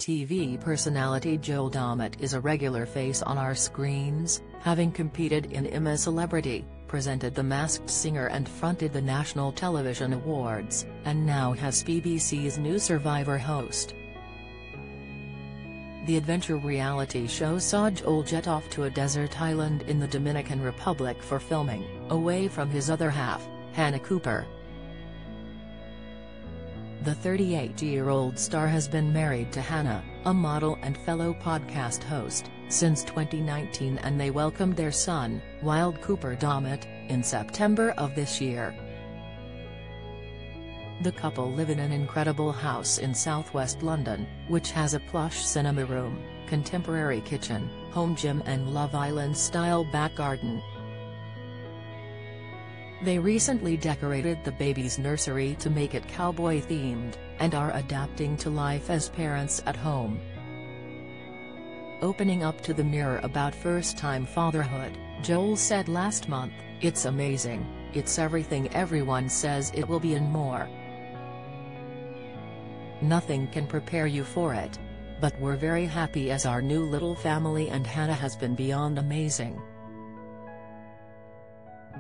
TV personality Joel Dommett is a regular face on our screens, having competed in I'm a Celebrity, presented The Masked Singer and fronted the National Television Awards, and now has BBC's new Survivor host. The adventure reality show saw Joel jet off to a desert island in the Dominican Republic for filming, away from his other half, Hannah Cooper. The 38-year-old star has been married to Hannah, a model and fellow podcast host, since 2019, and they welcomed their son, Wild Cooper Dommett, in September of this year. The couple live in an incredible house in southwest London, which has a plush cinema room, contemporary kitchen, home gym and Love Island-style back garden. They recently decorated the baby's nursery to make it cowboy-themed, and are adapting to life as parents at home. Opening up to the Mirror about first-time fatherhood, Joel said last month, "It's amazing, it's everything everyone says it will be and more. Nothing can prepare you for it. But we're very happy as our new little family, and Hannah has been beyond amazing."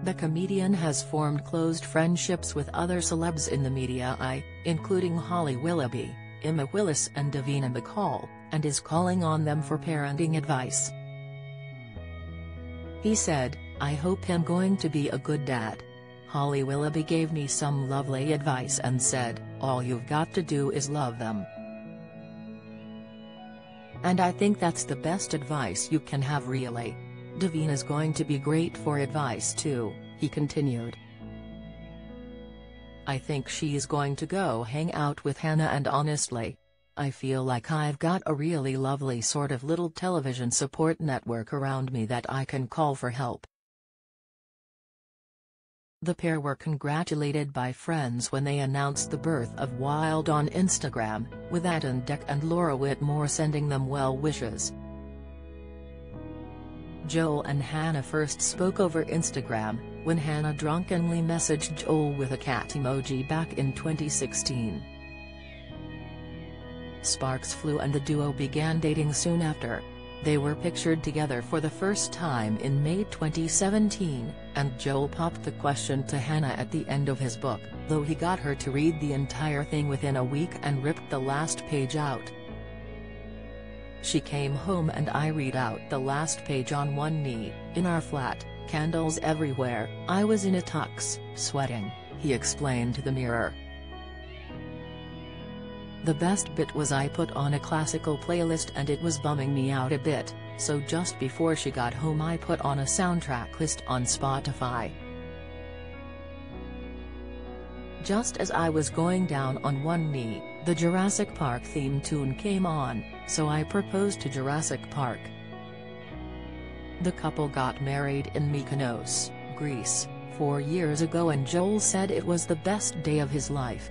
The comedian has formed close friendships with other celebs in the media eye, including Holly Willoughby, Emma Willis and Davina McCall, and is calling on them for parenting advice. He said, "I hope I'm going to be a good dad. Holly Willoughby gave me some lovely advice and said, all you've got to do is love them. And I think that's the best advice you can have, really. Davina's going to be great for advice too," he continued. "I think she's going to go hang out with Hannah, and honestly, I feel like I've got a really lovely sort of little television support network around me that I can call for help." The pair were congratulated by friends when they announced the birth of Wild on Instagram, with Aaron Deck and Laura Whitmore sending them well wishes. Joel and Hannah first spoke over Instagram, when Hannah drunkenly messaged Joel with a cat emoji back in 2016. Sparks flew and the duo began dating soon after. They were pictured together for the first time in May 2017, and Joel popped the question to Hannah at the end of his book, though he got her to read the entire thing within a week and ripped the last page out. "She came home and I read out the last page on one knee, in our flat, candles everywhere, I was in a tux, sweating," he explained to the Mirror. "The best bit was I put on a classical playlist and it was bumming me out a bit, so just before she got home I put on a soundtrack list on Spotify. Just as I was going down on one knee, the Jurassic Park theme tune came on, so I proposed to Jurassic Park." The couple got married in Mykonos, Greece, 4 years ago, and Joel said it was the best day of his life.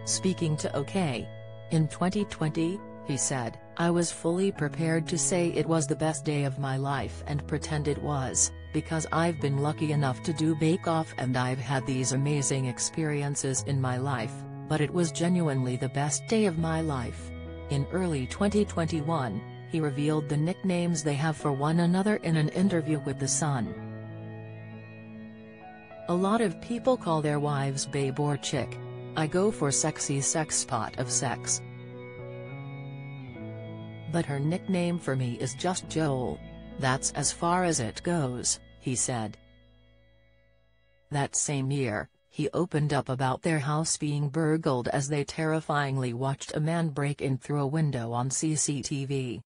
Speaking to OK! In 2020, he said, "I was fully prepared to say it was the best day of my life and pretend it was, because I've been lucky enough to do Bake Off and I've had these amazing experiences in my life, but it was genuinely the best day of my life." In early 2021, he revealed the nicknames they have for one another in an interview with The Sun. "A lot of people call their wives babe or chick. I go for sexy sex spot of sex. But her nickname for me is just Joel. That's as far as it goes," he said. That same year, he opened up about their house being burgled as they terrifyingly watched a man break in through a window on CCTV.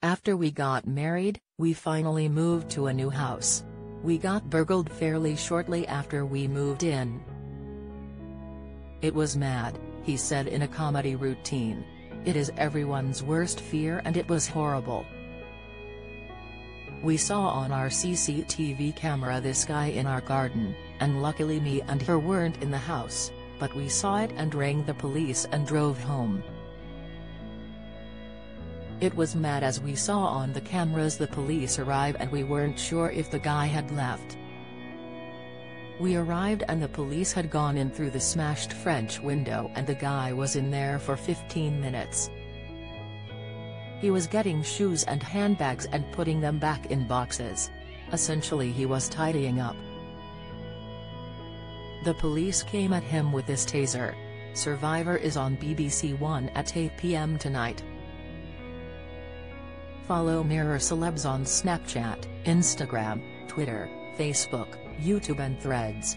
"After we got married, we finally moved to a new house. We got burgled fairly shortly after we moved in. It was mad," he said in a comedy routine. "It is everyone's worst fear and it was horrible. We saw on our CCTV camera this guy in our garden, and luckily me and her weren't in the house, but we saw it and rang the police and drove home. It was mad as we saw on the cameras the police arrive and we weren't sure if the guy had left. We arrived and the police had gone in through the smashed French window and the guy was in there for 15 minutes. He was getting shoes and handbags and putting them back in boxes. Essentially he was tidying up. The police came at him with this taser. Survivor is on BBC One at 8 p.m. tonight. Follow Mirror Celebs on Snapchat, Instagram, Twitter, Facebook, YouTube and Threads.